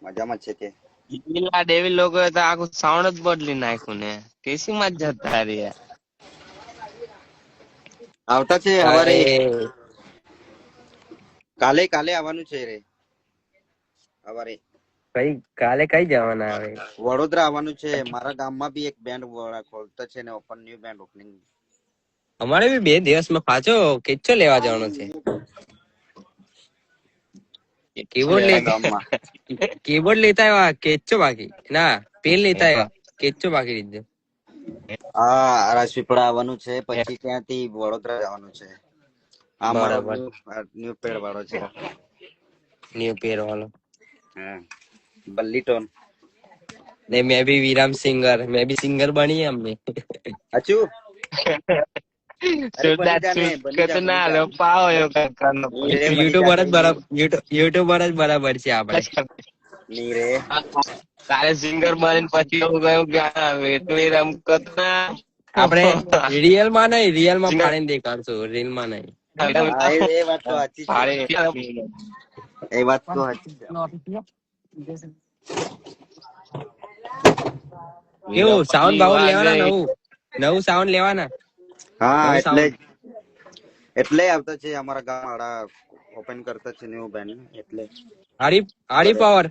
મજામાં છે કે પેલા ડેવિલ લોકો તો આખું સાઉન્ડ જ બદલી નાખ્યું ને કેસી માં જ જતા રહ્યા. આવતા છે હવારે અરે કાલે કાલે આવવાનું છે રે હવારે કાલે કઈ જવાના હવે? વડોદરા આવવાનું છે. મારા ગામમાં બી એક બેન્ડ ખોલતા છે ને ઓપન ન્યુ બેન્ડ ઓપનિંગ. અમારે બી 2 દિવસમાં પાછો કેચો લેવા જવાનો છે. કીબોર્ડ લેતા આવ્યા કેચો બાકી ના પેન લેતા આવ્યા કેચો બાકી દીધો. હા રાજપીપળા આવવાનું છે, પછી ત્યાંથી વડોદરા જવાનું છે. આ મારા બરોબર ન્યુ પેડ વાળો છે. ન્યુ પેર વાળો હા બલ્લી ટોન. ને મેં ભી વિરામ સિંગર મેં ભી સિંગર બની हमने અચુ અરે બની સુરદાસ જા ને બની જા બની કિतना જા લો પાવો એવું કરવાનો ની રે બની જા યુટ્યુબર જ કઈ નહીં બરાબર યુટ્યુબર જ બરાબર છે આપણે. ની રે તારે સિંગર બનીને પછી એવું ગયું કે એટલી રમકત ના આપણે રિયલ માં નહીં રિયલ માં સિંગર ફાડીને દેખાડશું રીલ માં નહીં. હા એ વાત તો સાચી છે. એ વાત તો સાચી છે. કેવું સાઉન્ડ બાઉન્ડ વાત લેવાના નવું સાઉન્ડ લેવાના હા નવું સાઉન્ડ. એટલે આવતા છે અમારા ગામ વાળા ઓપન કરતા છે ન્યુ બેન્ડ એટલે આડી પાવર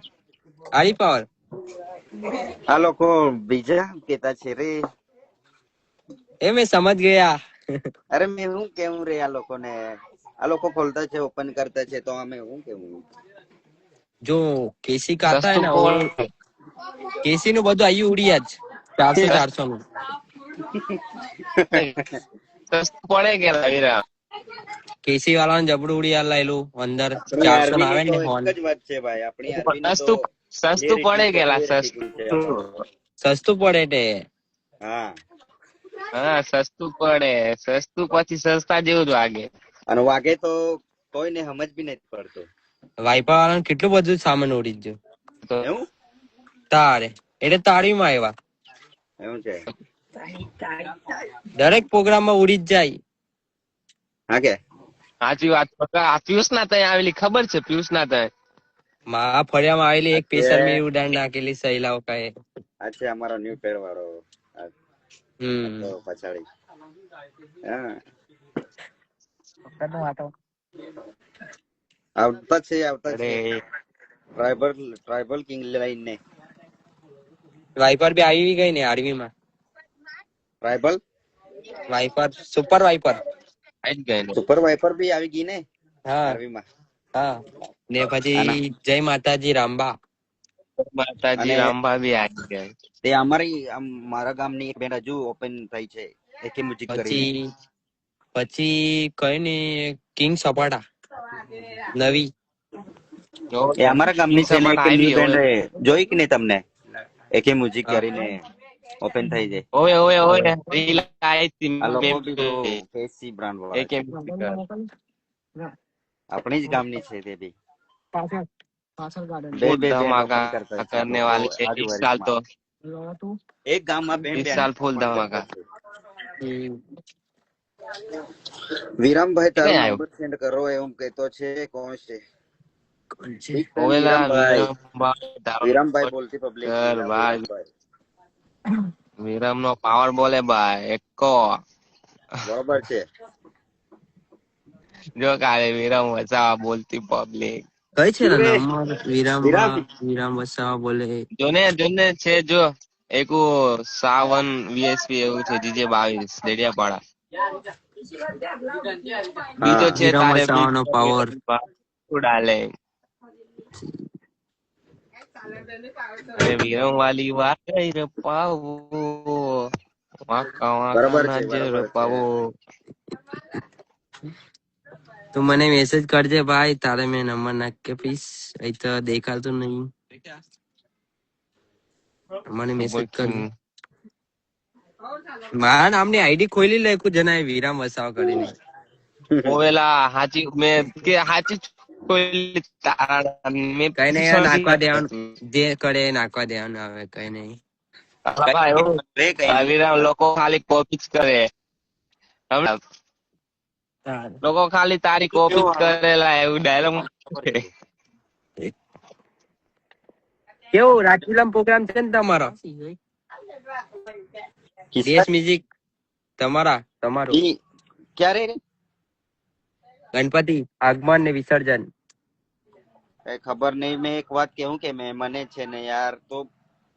આ લોકો બીજા કેતા છે રે. એ મેં સમજ ગયા. અરે મેં શું કેવું રે આ લોકોને. આ લોકો ખોલતા છે ઓપન કરતા છે તો અમે શું કેવું. જો કેસી का आता है સસ્તું ना वो પડે કેસી નું બધું આયુ ઉડી જ 400 નું સસ્તું પડે કે વીરા કેસી વાળા ને જબડું ઉડી આલેલું અંદર આપણી 400 આરવી ના ની આવે તો ને એક હોર્ન. જ વાત છે ભાઈ. આપણી આરવી નું તો સસ્તું પડે કે રેટિંગ છે આપણું. સસ્તું પડે તે હા હા સસ્તું પડે સસ્તું પછી સસ્તા જેવું જ વાગે. અને વાગે તો કોઈને સમજ બી નથી પડતું. વાઇપર વાળાને કેટલું બધું સામાન ઉડી ગયું તો એવું તારે એટલે તાળીમાં આવ્યા એવું છે. દરેક પ્રોગ્રામમાં ઉડી જ જાય. હા કે સાચી વાત આ પિયુષ ના ત્યાં આવેલી ખબર છે પિયુષ ના ત્યાં મા ફળિયામાં આવેલી એક આજે પેસર મી ઉડાન નાખેલી સહેલાઓ કહે. આજે અમારો ન્યુ પેડ વાળો હતો હમ પછાડી. હા આવતા અરે છે ટ્રાઇબલ કિંગ લઈને. વાઇપર બી આવી ગઈ ને આર્મી માં. ટ્રાઇબલ વાઇપર સુપર વાઇપર આઈ જ ગઈ ને સુપર વાઇપર બી આવી ગઈ ને હા આર્મી માં. હા ને આના પછી જય માતાજી રામબા માતાજી અને રામબા બી આવી ગયા. તે મારા ગામની એક બેન્ડ હજુ ઓપન થઈ છે એકે મ્યુઝિક કરીને. પછી કઈ નઈ કિંગ સપાટા નવી એ અમારા કિંગ ગામની છે ને સપાટ એક આવી ન્યુ બેન્ડ હવે જોઈ કે ને તમને એકે મ્યુઝિક હા કરીને ઓપન થઈ જાય. ઓય રીલ આઈ આ લોકો હતી બી તો કેસી બ્રાન્ડ વાળા એક છે. આપણી જ ગામની છે તે બી બે फुल બે બેન્ડ ઓપન કરતા धमाका છે આ करने લોકો वाले हैं આજુ इस साल વર્ષમાં. तो એક ગામમાં બે इस બેન્ડ साल फुल ઓપન કરતા धमाका છે. વિરામભાઈ તારો क्या आयो નંબર સેન્ડ કરો એવું કહેતો છે. કોણ છે? Big fan ओवेला વિરામભાઈ. विरम भाई વિરામભાઈ બોલતી પબ્લિક कर भाई વિરામભાઈ विरम नो पावर बोले भाई एको બરોબર છે. जो काले विरम वैसा बोलती पब्लिक કઈ છે શું રે નંબર વિરામ વિરામ વસાવા બોલે. જોને છે જો એક સાવન વીએસપી એવું છે DJ 22 દેડિયાપાડા બીજો હા છે વિરામ તારે વસાવાનો બીજો પાવર વિરમ ડાલે અરે વિરમ વાલી વાત કઈ રે પાવો વાંકા વાંકા બરોબર છે નજર બરોબર છે. પાવો તું મને મેસેજ કરજે ભાઈ તારે મેં નંબર નાખ કે પીસ અહીં તો દેખાતું નહીં. મને મેસેજ કરજે. મારા નામની આઈડી ખોલી લે જણાય વિરામ વસાવા કરીને. ઓવેલા હાચી મેં કે હાચી કોઈ તારા મેં કઈ પછી નઈ સમજી નાખવા દેવાનું જે કરે એ નાખવા દેવાનું આવે કઈ નઈ. એવું રે કઈ નહીં વિરામ લોકો ખાલી કોપી જ કરે હમણાં લોકો ખાલી તારી કોપી જ કરેલા એવું ડાયલોગ કેવું રાજપીપળામાં પ્રોગ્રામ છે ને તમારો? DS મ્યુઝિક તમારું ઈ ક્યારે રે? ગણપતિ આગમન ને વિસર્જન. કઈ ખબર નહીં. મેં એક વાત કેવું કે મને છે ને યાર તો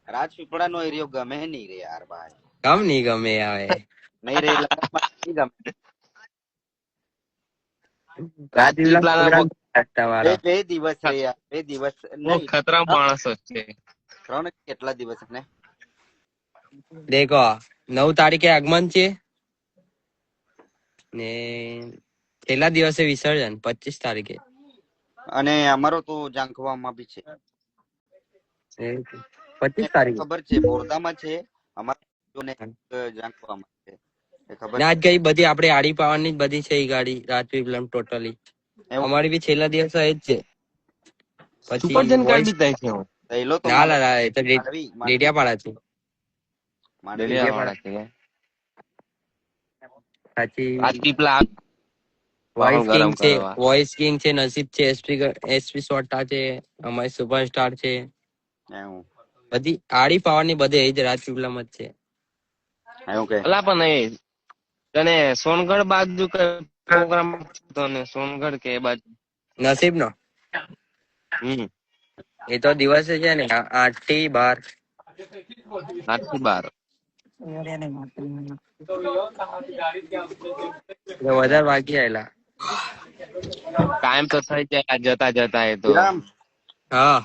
રાજપીપળા નો એરિયો ગમે નહીં રે યાર ભાઈ. કામ નહીં ગમે આવે? નહીં રે લગનમાં નહીં ગમે. રાજપીપળામાં રાજપીપળાના પ્રોગ્રામ તમારો બે દિવસ રે યાર, 2 દિવસ બહુ નહીં, ખતરા માણસો છે. 3 કેટલા દિવસ ને દેખો 9 તારીખે આગમન છે ને છેલ્લા દિવસે વિસર્જન 25 તારીખે. અને અમારો તો જાંખવામાં બી છે. 25 તારીખે ખબર છે બોરદામાં છે અમારા જાંખવામાં છે. એ ખબર ને આજ ગઈ બધી આપણે આડી પાવાની જ બધી છે. ઈ ગાડી રાજપીપળામાં ટોટલી એવું? અમારી બી છેલ્લા દિવસ જ છે. સુપર પછી જનકાર voice- બી થાય છે હું. થયેલો તો ના ના એ તો માંડવી ડેડિયાપાડા છે. ડેડિયાપાડા છે કે? પછી રાજપીપળા વોઇસ ગરમ કિંગ છે, કરવા. વોઇસ કિંગ છે, નસીબ છે, એસપી સોટા છે, અમારી સુપરસ્ટાર છે. એવું બધી આડી પાવાની બધી એ જ રાજપીપળામાં જ છે. એવું કે અલા પણ એ તને સોનગઢ બાજુ પ્રોગ્રામ તો ને સોનગઢ કે એ બાજુ? નસીબ નો એ તો દિવસે છે ને 8 થી 12. 8 થી 12. વધારે બાકી આયેલા. ટાઈમ તો થઈ જાય જતા જતા એ તો. વિરામ, હા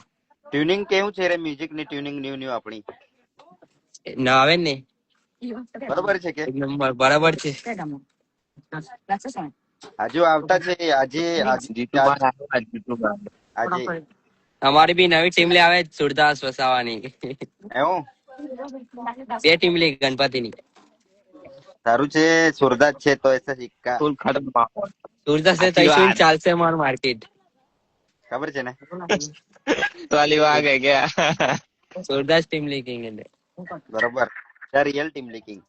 ટ્યુનિંગ કેવું છે રે? મ્યુઝિક ની ટ્યુનિંગ ન્યુ આપણી ના આવે ને બરોબર છે કે? એક નંબર બરાબર છે. હજુ આવતા છે આજે જીતુભાઈ આવ્યા, જીતુભાઈ. આજે અમારી બી નવી ટીમ લે આવે સુરદાસ વસાવાની. એવું 2 ટીમ લે ગણપતિની. સારું છે. સુરદાસ છે તો એસે સિક્કા ફૂલ ખતમ માહોલ. સુરદાસ છે સાચી તૈસું વાત. ચાલશે માર માર્કેટ. ખબર છે ને? તો આલી વાગે ગયા. સુરદાસ ટીમ લે કિંગ એટલે બરોબર. Real team leaking.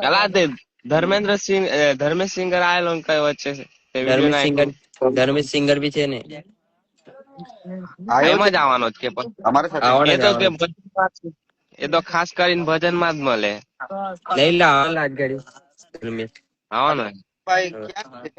કલા તે ધર્મેશ સિંગર આયેલો ને કઈ વચ્ચે તે વિડિયો નાખ્યો. ધર્મેશ સિંગર બી છે ને. આવ્યો એમ છે જ આવવાનો જ કે પણ. અમારા સાથે આવવાનો એ જ તો કે આવવાનો. એ તો ખાસ કરીને ભજન માં જ મળે. લઈ લા આજ ગાડી ધર્મેશ. આવવાનો ભાઈ ક્યાં છે?